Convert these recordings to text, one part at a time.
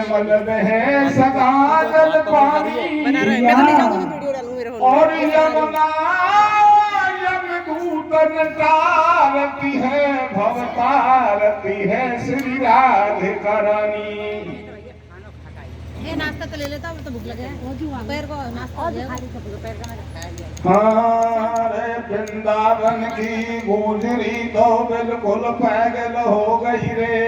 मलबे है सदा जल पानी और यमुना यमदूतन तारती है भवतारती है श्री राधिका रानी। ये नाश्ता तो ले लेता हूँ, तो भूख लगे दोपहर को नाश्ता दोपहर का हाँ वृंदावन की गुजरी तो बिल्कुल पैदल हो गई रे।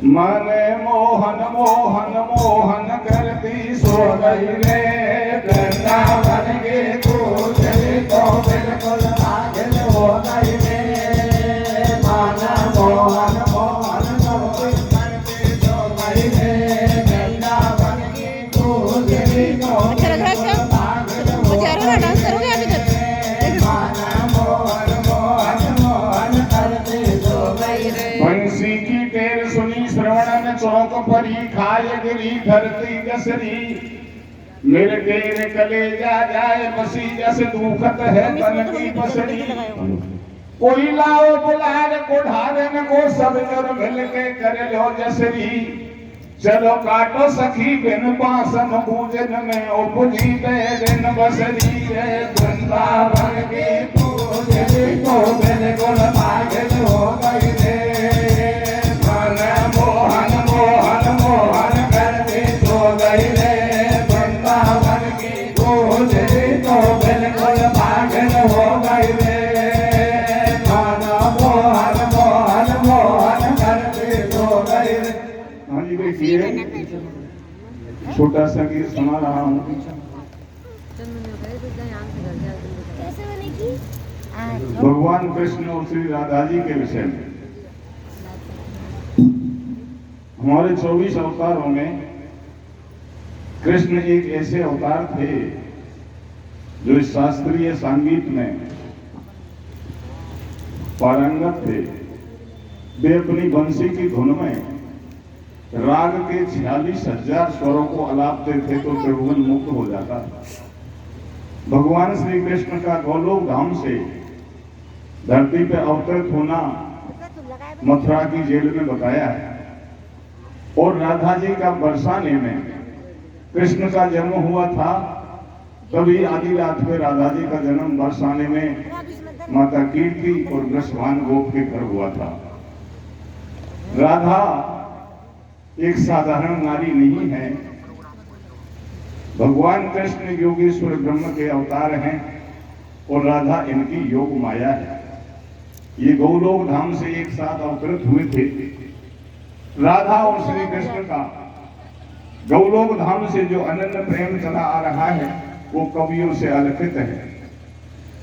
मन मोहन मोहन मोहन करती सो गई रे। वृंदावन की गुजरी तो बिल्कुल पैदल हो गई रे। मन मोहन मोहन करती सो गई रे। वृंदावन की गुजरी तो डांस करोगे अभी तक? बंसी की टेर सुनी श्रवणन चौक परी खाए गिरी धरती कसरी। मेरे तेरे कलेजा जाए बसी जस दुखत है तन की पसरी। कोई लाओ बुलार को ढारन को सब जन मिल के कर लो जसरी। चलो काटो सखी बिन पासन पूजन में उपजी दिन बसरी है। वृंदावन की पूजरी को बिल्कुल पागल हो गई रे। मन मोहन मोहन मोहन करके सो गई रे। वृंदावन की पूजरी को बिल्कुल पागल हो गई रे। मन मोहन मोहन मोहन करके सो गई रे। हाँ जी देखिए छोटा सा गीत सुना रहा हूँ। भगवान कृष्ण और श्री राधा जी के विषय में। हमारे 24 अवतारों में कृष्ण एक ऐसे अवतार थे जो इस शास्त्रीय संगीत में पारंगत थे। वे अपनी बंसी की धुन में राग के 46,000 स्वरों को अलापते थे तो त्रिभुवन मुक्त हो जाता। भगवान श्री कृष्ण का गोलोक धाम से धरती पर अवतरित होना मथुरा की जेल में बताया है। और राधा जी का बरसाने में कृष्ण का जन्म हुआ था। तभी आधी रात में राधा जी का जन्म बरसाने में माता कीर्ति और वृषभान गोप के घर हुआ था। राधा एक साधारण नारी नहीं है। भगवान कृष्ण योगेश्वर ब्रह्म के अवतार हैं और राधा इनकी योग माया है। ये गोलोक धाम से एक साथ अवतरित हुए थे। राधा और श्री कृष्ण का गोलोक धाम से जो अनन्य प्रेम चला आ रहा है वो कवियों से अलिखित है,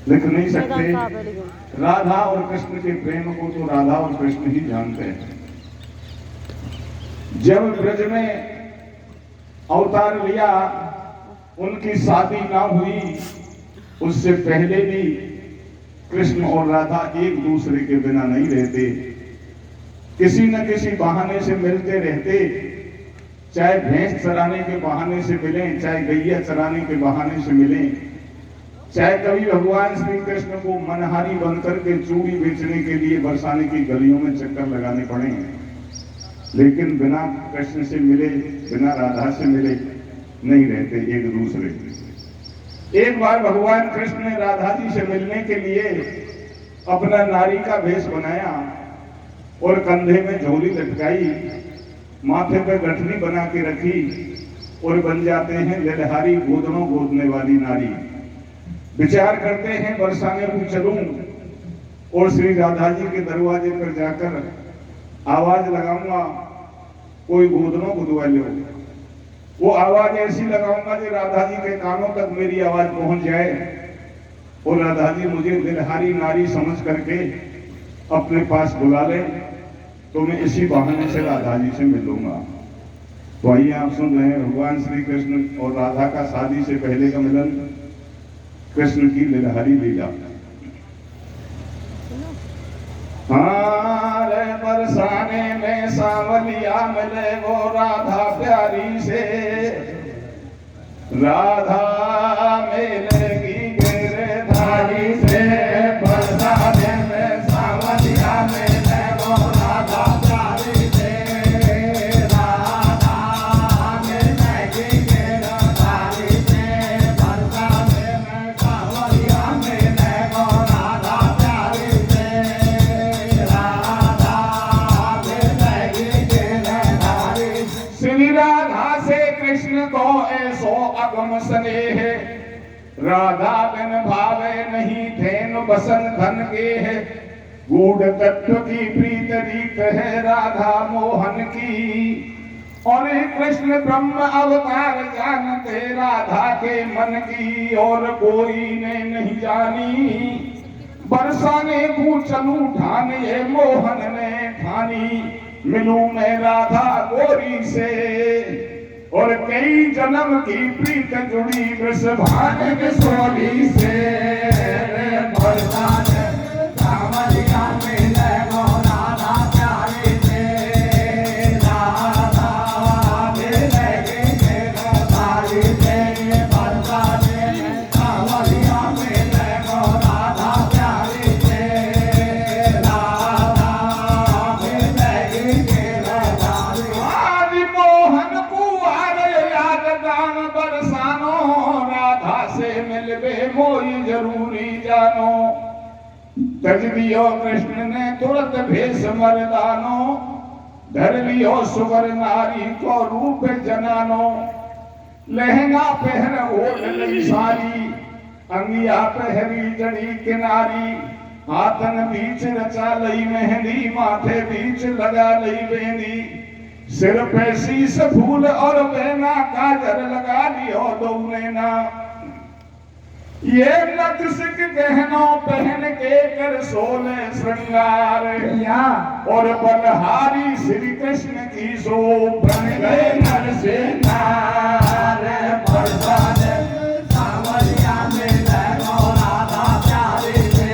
लिख नहीं सकते। राधा और कृष्ण के प्रेम को तो राधा और कृष्ण ही जानते हैं। जब ब्रज में अवतार लिया उनकी शादी ना हुई, उससे पहले भी कृष्ण और राधा एक दूसरे के बिना नहीं रहते। किसी न किसी बहाने से मिलते रहते। चाहे भैंस चराने के बहाने से मिलें, चाहे गैया चराने के बहाने से मिलें, चाहे कभी भगवान श्री कृष्ण को मनहारी बनकर के चूड़ी बेचने के लिए बरसाने की गलियों में चक्कर लगाने पड़े, लेकिन बिना कृष्ण से मिले, बिना राधा से मिले नहीं रहते एक दूसरे। एक बार भगवान कृष्ण ने राधा जी से मिलने के लिए अपना नारी का वेश बनाया और कंधे में झोली लटकाई, माथे पर गठरी बना के रखी और बन जाते हैं ललहारी गोदनों गोदने वाली नारी। विचार करते हैं बरसाने को चलूं और श्री राधा जी के दरवाजे पर जाकर आवाज लगाऊंगा, कोई गोदनों गुदवा लो। वो आवाज ऐसी लगाऊंगा कि राधा जी के कानों तक मेरी आवाज पहुंच जाए और राधा जी मुझे दिलहारी नारी समझ करके अपने पास बुला ले, तो मैं इसी बहाने से राधा जी से मिलूंगा। तो आइए आप सुन रहे हैं भगवान श्री कृष्ण और राधा का शादी से पहले का मिलन, कृष्ण की दिलहारी लीला। हारे बरसाने में सांवलिया मिले वो राधा प्यारी से, राधा मिलेगी गिरधारी से। बरसाने में सांवलिया मिले वो राधा प्यारी से, राधा कृष्ण को ऐसो अगम स्नेह, राधा बिन भावे नहीं धैन बसन धन के है। गूढ़ तत्व की प्रीत रीत है राधा मोहन की, और कृष्ण ब्रह्म अवतार जानते राधा के मन की, और कोई ने नहीं जानी। बरसा ने चलू ठान ये मोहन ने ठानी, मिलू मैं राधा गोरी से, और कई जन्म की प्रीत जुड़ी वृषभान के सोली से। बरसा ने सावरिया मिले गो राधा प्यारी से, राधा मिले गे गोदारी से। बरसा ने सावरिया मिले गो राधा प्यारी से, राधा मिले गे गोदारी। आदि मोहन कुआर याद गान बरसानो, राधा से मिलबे मोई जरूरी जानो। तज दियो कृष्ण ने तुरंत भेष मर्दानो, धर लियो सुवर नारी को रूप जनानो। लहंगा पहन ओढ़ सारी, अंगिया पहरी जड़ी किनारी। हाथन बीच रचा लई मेहंदी, माथे बीच लगा लई बेंदी। सिर पे शीस फूल और बेना, काजर लगा लियो दो नैना। ये नक्सिक गहनों पहन के कर सोले श्रृंगार, और बलहारी श्री कृष्ण की सो बन गए नर से नार। बरसा ने सावरिया मिले गो राधा प्यारी से,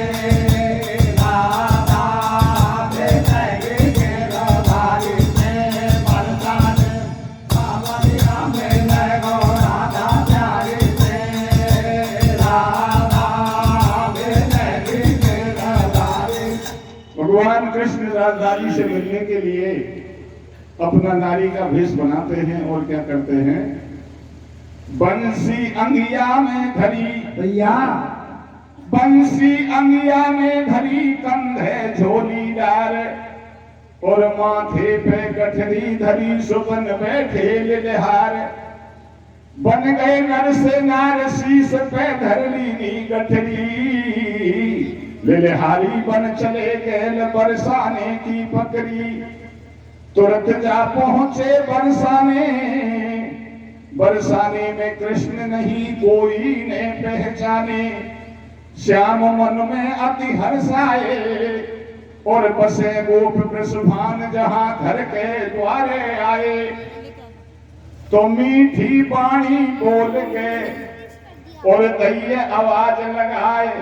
राधा मिले गे गोदारी से। बरसा ने सावरिया मिले गो राधा प्यारी से, भगवान कृष्ण राधाजी से मिलने के लिए अपना नारी का भेष बनाते हैं और क्या करते हैं। बंसी अंगिया में धरी भैया, बंसी अंगिया में धरी कंधे झोली डार, और माथे पे गठरी धरी सुपन बैठे लिहार। बन गए नर से नार, शीस पे धर ली गठरी। लिलहारी बन चले गए बरसाने की पकड़ी, तुरंत जा पहुंचे बरसाने। बरसाने में कृष्ण नहीं कोई ने पहचाने। श्याम मन में अति हर्षाए, और बसे गोप वृषभान जहां घर के द्वारे आए। तो मीठी बाणी बोल के और दैये आवाज लगाए,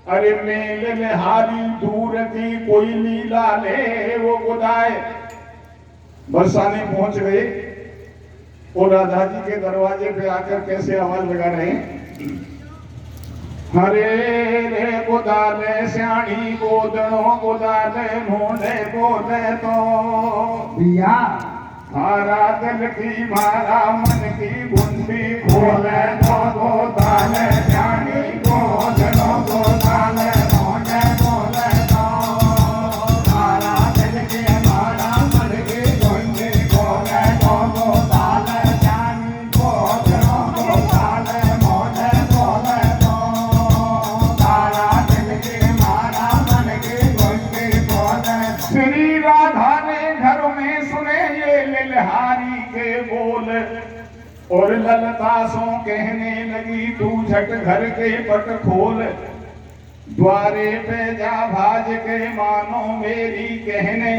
अरे मेल लिहारी दूर की कोई लीला ले वो गुदाए। बरसाने पहुंच गए और राधा जी के दरवाजे पे आकर कैसे आवाज लगा रहे हैं। हरे रे गोदाले श्याणी गोदड़ो गोदाले मोले गोदे तो बिया, हारा दिल की मारा मन की गुंडी खोले तो गोदाले श्याणी गोदड़ो गोदाले मोले गोदे तो। हारा दिल की मारा मन की गुंडी खोले तो गोदाले श्याणी गोदड़ो गोदाले मोले गोदे तो। हारा दिल की मारा मन की गुंडी खोले। श्री राधा ने घर में सुने ये लिलहारी के बोल, और ललतासों कहने लगी तू झट घर के पट खोल। द्वारे पे जा भाज के मानो मेरी कहने,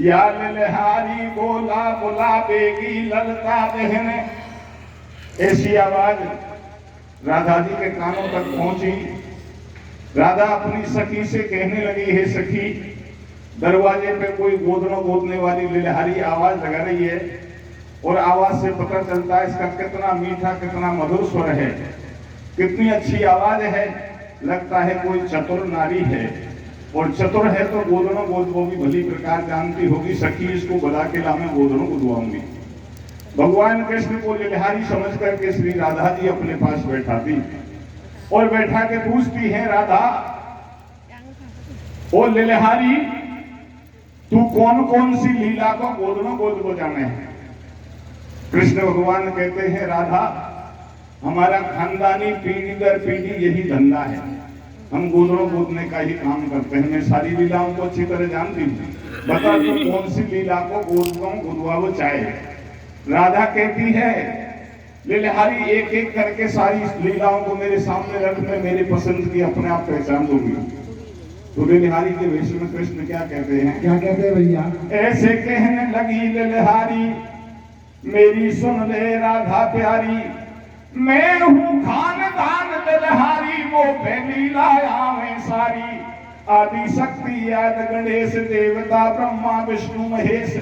या लिलहारी बोला बुलावेगी ललता बहन। ऐसी आवाज राधा जी के कानों तक पहुंची। राधा अपनी सखी से कहने लगी, हे सखी, दरवाजे पे कोई गोदनों गोदने वाली लिलहारी आवाज लगा रही है, और आवाज से पता चलता है इसका कितना मीठा कितना मधुर स्वर है, कितनी अच्छी आवाज है। लगता है कोई चतुर नारी है, और चतुर है तो गोदनों गोद वो भी भली प्रकार जानती होगी। सखी इसको बता के ला मैं गोदनों को दुआऊंगी। भगवान कृष्ण को लिलहारी समझ करके श्री राधा जी अपने पास बैठाती और बैठा के पूछती है, राधा ओ लिलहारी, तू कौन कौन सी लीला को गोदनों गोद को जाने है। कृष्ण भगवान कहते हैं राधा, हमारा खानदानी पीढ़ी दर पीढ़ी यही धंधा है, हम गोदड़ों गोदने का ही काम करते हैं। मैं सारी लीलाओं को अच्छी तरह जानती हूँ, बता तू कौन सी लीला को गोदवाऊं गुदवाओ चाहे। राधा कहती है लिलहारी एक एक करके सारी लीलाओं को मेरे सामने रख, मैं मेरे पसंद की अपने आप पहचान दूंगी। तो लिलहारी के वेश में कृष्ण क्या कहते हैं? क्या कहते हैं भैया? ऐसे कहने लगी लिलहारी, मेरी सुन ले राधा प्यारी, मैं हूँ खानदान लिलहारी, वो पहली लाया मैं सारी। आदि शक्ति याद गणेश, देवता ब्रह्मा विष्णु महेश,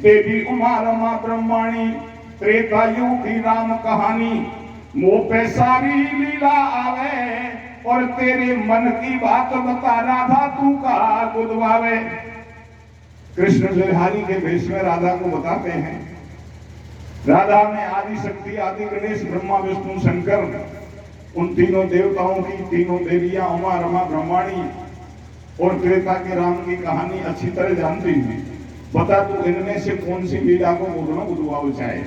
देवी उमा रमा ब्रह्माणी, त्रेता युग की राम कहानी। मोह पे सारी लीला आवे, और तेरे मन की बात बता राधा, तू कहा गुदवावे। कृष्ण लिलहारी के वेश में राधा को बताते हैं, राधा में आदि शक्ति, आदि गणेश, ब्रह्मा विष्णु शंकर, उन तीनों देवताओं की तीनों देवियां उमा रमा ब्रह्माणी और त्रेता के राम की कहानी अच्छी तरह जानती हूँ। बता तू इनमें से कौन सी लीला को बोलना बुधवाओ चाहे।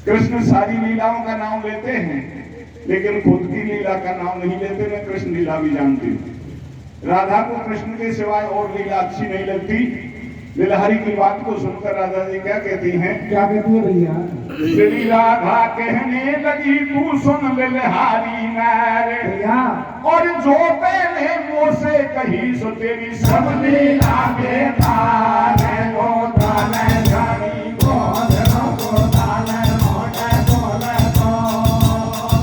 कृष्ण सारी लीलाओं का नाम लेते हैं, लेकिन खुद की लीला का नाम नहीं लेते। मैं कृष्ण लीला भी जानती हूँ। राधा को कृष्ण के सिवाय और लीला अच्छी नहीं लगती। लिलहारी की बात को सुनकर राधा जी क्या कहती हैं? क्या कहती है भैया? श्री राधा कहने लगी, तू सुन लिलहारी नारे भैया, और जो पहले मुँह से कही सो तेरी सब लीला बेकार है। वो ताने जानी गोदरों को ताने मोटे बोले तो,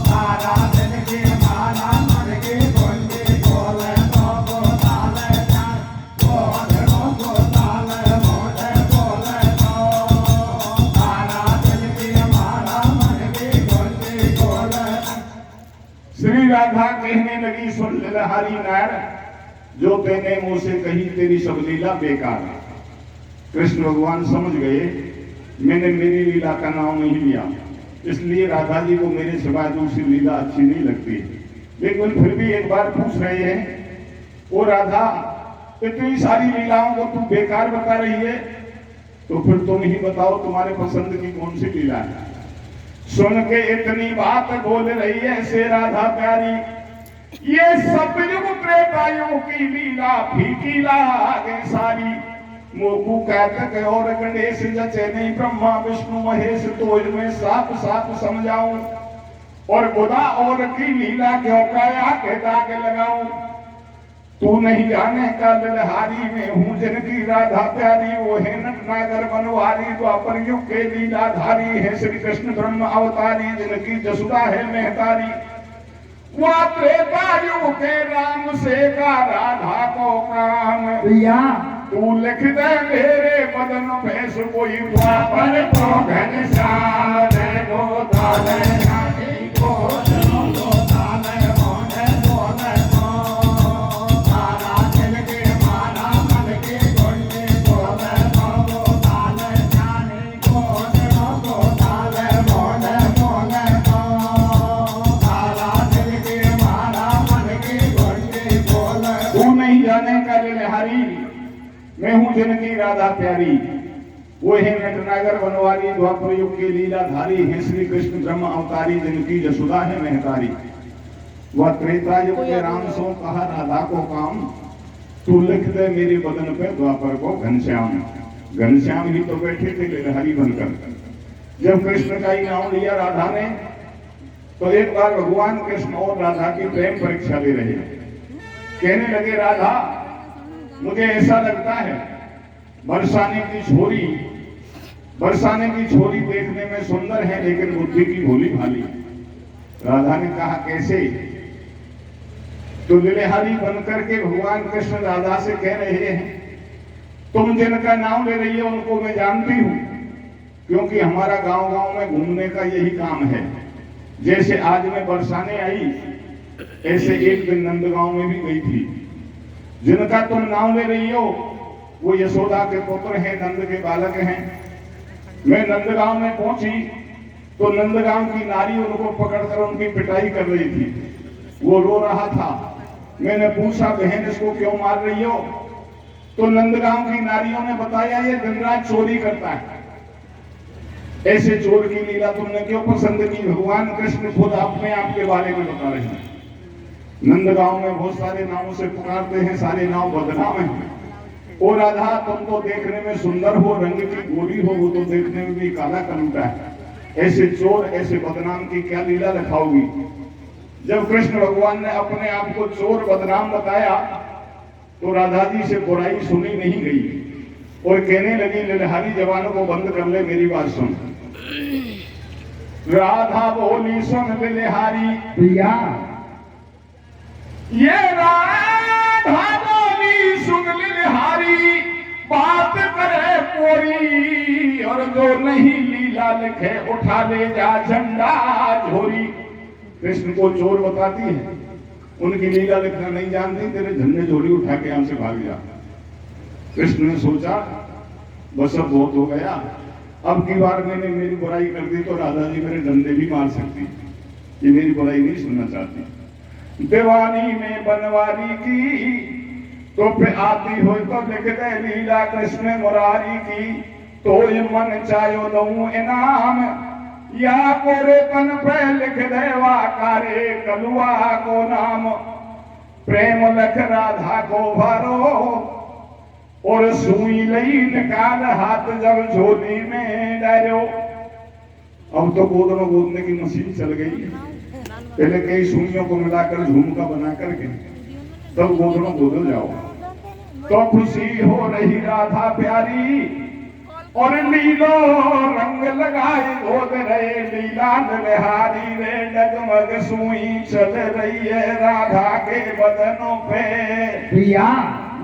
तारा दिन की माला मन की गोली बोले तो, वो ताने जानी गोदरों को ताने मोटे बोले तो, तारा दिन की माला मन की गोली बोले। श्री राधा कहने लगी, सुन लिलहारी नार, जो तेने मुंह से कही तेरी सब लीला बेकार है। कृष्ण भगवान समझ गए मैंने मेरी लीला का नाम नहीं लिया, इसलिए राधा जी को मेरे सिवाय दूसरी लीला अच्छी नहीं लगती। लेकिन फिर भी एक बार पूछ रहे हैं, ओ राधा, इतनी सारी लीलाओं को तू बेकार बता रही है, तो फिर तुम ही बताओ तुम्हारे पसंद की कौन सी लीला है। सुन के इतनी बात बोल रही है से राधा प्यारी, ये सब युग त्रेतायुग की लीला फीकी लागे सारी। मोकू कहते और गणेश जचे नहीं, ब्रह्मा विष्णु महेश, तो इनमें साफ साफ समझाऊं, और खुदा और की लीला क्यों काया के दाग लगाऊं। तू नहीं जाने का लिलहारी, में हूँ जिनकी राधा प्यारी, वो है नटनागर बनवारी, द्वापर युग के लीलाधारी है श्री कृष्ण ब्रह्म अवतारी, जिनकी जसुदा है मेहतारी। वह त्रेता युग के राम से का राधा को काम, भैया तू लिख दे मेरे बदन भैंस कोई द्वापर को घनश्याम रे गोदाले नानी को गोदाले मोने मोने को, तारा दिल के माला मन के गोंडे गोले को, गोदाले नानी को गोदाले मोने मोने को, तारा दिल के माला मन के गोंडे गोले। तू नहीं जाने का लिलहारी, मैं हूँ जिनकी राधा प्यारी, वो है नटनागर बनवारी, द्वापर युग की लीलाधारी है श्री कृष्ण ब्रह्म अवतारी, जिनकी जसुदा है मेहतारी। वह त्रेता युग के राम सो कहा राधा को काम, तू लिख दे मेरे बदन पे द्वापर को घनश्याम। घनश्याम ही तो बैठे थे लिलहारी बनकर। जब कृष्ण का ही नाम लिया राधा ने, तो एक बार भगवान कृष्ण और राधा की प्रेम परीक्षा ले रहे, कहने लगे राधा, मुझे ऐसा लगता है बरसाने की छोरी देखने में सुंदर है, लेकिन बुद्धि की भोली भाली। राधा ने कहा कैसे? तो लिलहारी बनकर के भगवान कृष्ण राधा से कह रहे हैं, तुम जिनका नाम ले रही है उनको मैं जानती हूँ, क्योंकि हमारा गांव गांव में घूमने का यही काम है। जैसे आज मैं बरसाने आई, ऐसे एक दिन नंदगांव में भी गई थी। जिनका तुम नाम ले रही हो वो यशोदा के पुत्र हैं, नंद के बालक हैं। मैं नंदगांव में पहुंची तो नंदगांव की नारी उनको पकड़कर उनकी पिटाई कर रही थी। वो रो रहा था। मैंने पूछा, बहन इसको क्यों मार रही हो? तो नंदगांव की नारियों ने बताया, ये दिन रात चोरी करता है। ऐसे चोर की लीला तुमने क्यों पसंद की? भगवान कृष्ण खुद अपने आप के बारे में बता रहे हैं। नंदगांव में बहुत सारे नामों से पुकारते हैं, सारे नाम बदनाम हैं। ओ राधा, तुम तो देखने में सुंदर हो, रंग की गोरी हो, वो तो देखने में भी काला कलूटा है। ऐसे चोर, ऐसे बदनाम की क्या लीला रखाओगी? जब कृष्ण भगवान ने अपने आप को चोर बदनाम बताया तो राधा जी से बुराई सुनी नहीं गई और कहने लगी, ललहारी जवानों को बंद कर ले, मेरी बात सुन। राधा बोली, सुन ललहारी प्रिया, ये राधा बोली, सुन ललहारी, बात करे कोरी, और जो नहीं लीला लिखे उठा ले जा झंडा झोरी। कृष्ण को चोर बताती है, उनकी लीला लिखना नहीं जानती, तेरे झंडे झोली उठा के यहां से भाग जा। कृष्ण ने सोचा, बस अब बहुत हो गया, अब की बार मैंने मेरी बुराई कर दी तो राधा जी मेरे डंडे भी मार सकती, ये मेरी बुराई नहीं सुनना चाहती। दीवानी में बनवारी की तो पे आती हो तो लिख दे लीला कृष्ण मुरारी की, तो ये मन चाहो दऊं इनाम, या कोरेपन पे लिख दे वाकारे कलुआ को नाम। प्रेम लख राधा को भरो और सुई लई निकाल हाथ जब झोली में डालो। अब तो गोदनों गोदने की मशीन चल गई, पहले कई सुइयों को मिलाकर झुमका बना करके तब गोदनों गोदो जाओ। तो खुशी हो रही राधा प्यारी और नीलो रंग लगाए गोद रहे लीला नलहारी रे। डगमग सुई चल रही है राधा के बदनों पे, प्रिया,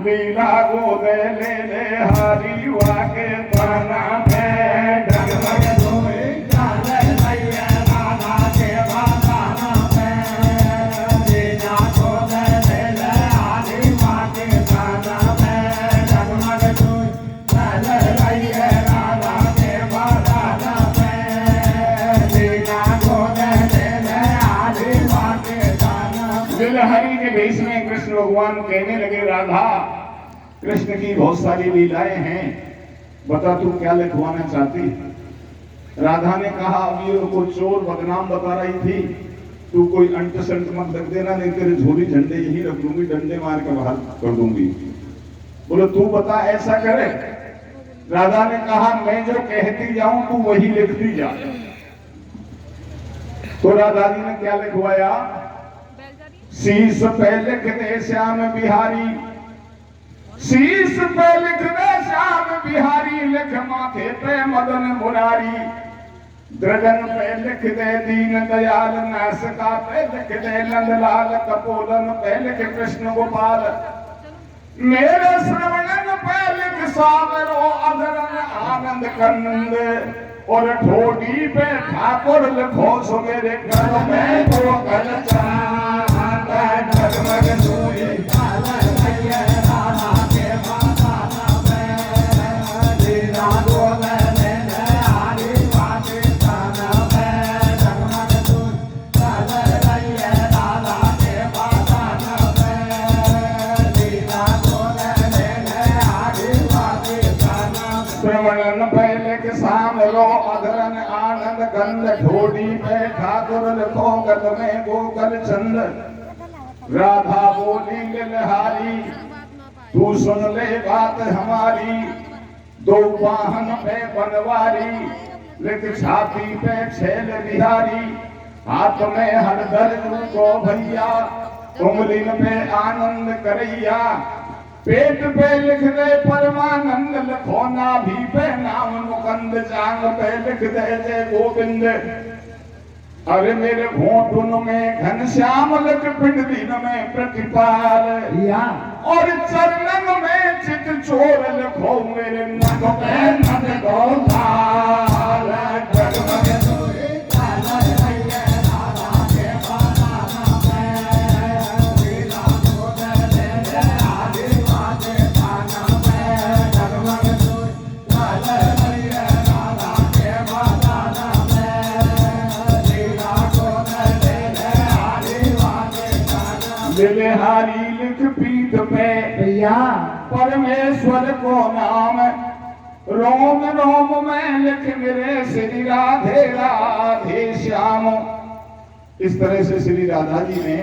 लीला गोद ले ले हारी वाके ताना पे। डगमग सुई चल रही है राधा के बदनों पे, लीला गोद ले ले हारी वाके ताना पे। डगमग सुई चल रही है राधा के बदनों पे, लीला गोद ले ले हारी वाके ताना पे। दिलहरी के भेष में कृष्ण भगवान कहने लगे, राधा, कृष्ण की बहुत सारी लीलाएं हैं, बता तू क्या लिखवाना चाहती? राधा ने कहा, अमीर को चोर बदनाम बता रही थी, तू कोई अंट संट मत रख देना, नहीं तेरे झोली झंडे यही रख दूंगी, डंडे मार के बाहर कर दूंगी। बोले तू बता, ऐसा करे? राधा ने कहा, मैं जो कहती जाऊं तू वही लिखती जा। तो राधा जी ने क्या लिखवाया? शीश पे लिख दे श्याम बिहारी, शीश पे लिख दे श्याम बिहारी, लिख माथे पे मदन मुरारी। द्रजन पे लिख दे दीन दयाल, नासिका पे लिख दे नंदलाल, कपोलन पे लिख कृष्ण गोपाल। मेरे श्रवणन पे लिख सावरो, अधरन आनंद कंद, और ठोडी पे ठाकुर लिखो सो मेरे घर में तो कल चांद। डगमग सुई चल रही है राधा के बदनों पे, लीला गोद ले ले हारी वाके ताना पे। डगमग सुई चल रही है राधा के बदनों पे, लीला गोद ले ले हारी वाके ताना पे। श्रवणन पहले के सामरो, अधरन आनंद गंध, ढोडी पे ठाकुर लिखो गल में गोकल चंद। राधा बोली, ललहारी, तू सुन ले बात हमारी, दो वाहन पे बनवारी, लिख छाती पे छैल बिहारी, हाथ में हरदर को भैया, उंगलिन पे आनंद करैया। पेट पे लिख दे परमानंद, लिखो नाभि पे नाम मुकंद, जांग पे लिख दे जय गोविंद। अरे मेरे घोटुन में घनश्याम लिख, पिंडलीन में प्रतिपाल, और चरणन में चित चोर लिखो मेरे नग पे नग गोपाल। डगमग सुई चल रही है राधा के बदनों पे, लीला गोद ले ले हारी वाके ताना पे। डगमग सुई चल रही है राधा के बदनों पे, लीला गोद ले ले हारी वाके ताना पे। लिलहारी, लिख पीठ पे प्रिया, परमेश्वर को नाम, परमेश्वर पे लिख दे श्याम बिहारी, शीश पे लिख दे दीन दयाल, नासिका पे लिख दे नंदलाल, कपोलन पे लिख कृष्ण गोपाल। मेरे श्रवणन पे लिख सावरो, अधरन आनंद कंद, और ठोडी पे ठाकुर लिखो सो मेरे घर में तो कल चांद। डगमग सुई चल रही है राधा के बदनों पे, लीला गोद ले ले हारी वाके ताना पे। डगमग सुई चल रही है राधा के बदनों पे, लीला गोद ले ले हारी वाके ताना पे। श्रवणन पे लिख पीठ पे रोम रोम में लिख मेरे श्री राधे राधे श्याम। इस तरह से श्री राधा जी ने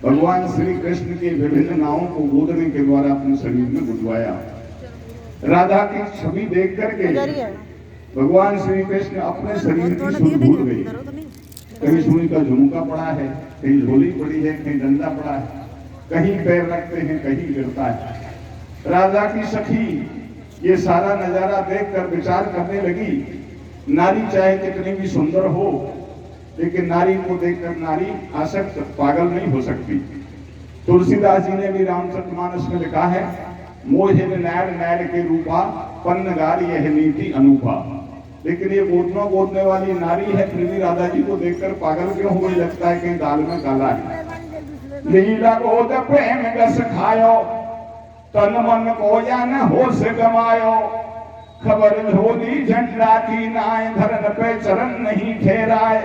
भगवान श्री कृष्ण के विभिन्न नामों को गोदने के द्वारा अपने शरीर में गुजवाया। राधा की छवि देख करके भगवान श्री कृष्ण अपने शरीर की सुध भूल गए। कहीं सुई का झुमका पड़ा है, कहीं झोली पड़ी है, कहीं डंडा पड़ा है, कहीं पैर रखते हैं, कहीं गिरता है। राधा की सखी ये सारा नजारा देखकर विचार करने लगी, नारी चाहे कितनी भी सुंदर हो, लेकिन नारी को देखकर नारी आसक्त पागल नहीं हो सकती। तुलसीदास जी ने भी रामचरितमानस में लिखा है, मोहिन नैर नैर के रूपा पन्नगार यह नीति अनूपा। लेकिन ये गोदने वाली नारी है, फिर भी राधा जी को देखकर पागल क्यों हुए, लगता है कि दाल में काला है। लीला गोद प्रेम रस खायो, तन मन को या न होश गमायो। खबर झोली झंडा की नाय, धरन पे चरण नहीं ठहराए।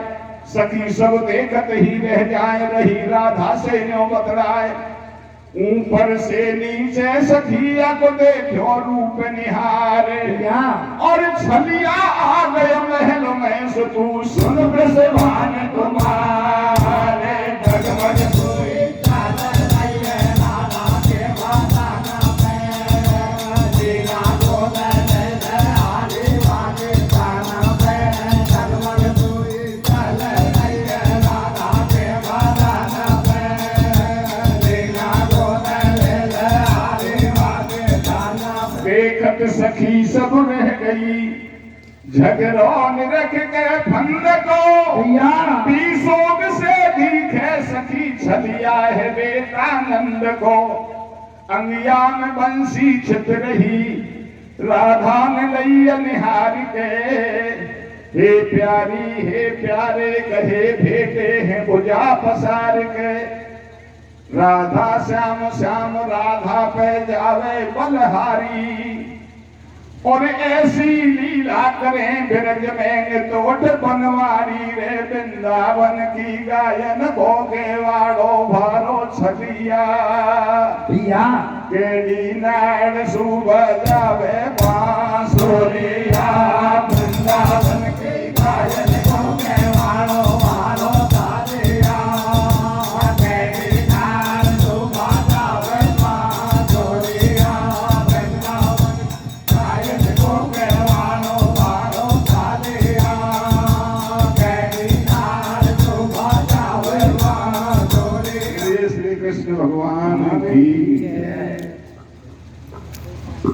सखी सब देखत ही रह जाए, रही राधा से न्यों बतलाए। ऊपर से नीचे सखिया को देखो रूप निहारे, और छलिया आ गए महल में सो तू सुन ब्रजभान तुम्हारे। जगमग सोई चादर लइए राधा के माता पे, लीला गोदन ले आली वाली ताना पे। जगमग सोई चादर लइए राधा के माता पे, लीला गोदन ले आली वाली ताना पे। देखत सखी सब रह गई, झगड़ों रख के फंद को। बीसों से दिखे सखी छलिया है बेतानंद को। अंगिया में बंसी छित रही, राधा ने लैया निहार के। हे प्यारी हे प्यारे कहे भेटे हैं बुझा पसार के। राधा श्याम श्याम राधा पे जावे बलहारी, और ऐसी लीला करें बिरज में तोट बनवारी रे। वृंदावन की गायन भोगे वाड़ो भारो छलिया, केड़ी नाड़ सुबह जावे बांसुरिया। वृंदावन की गायन भोगे वाड़ो भारो छलिया, केड़ी नाड़ सुबह जावे बांसुरिया। कृष्ण भगवान की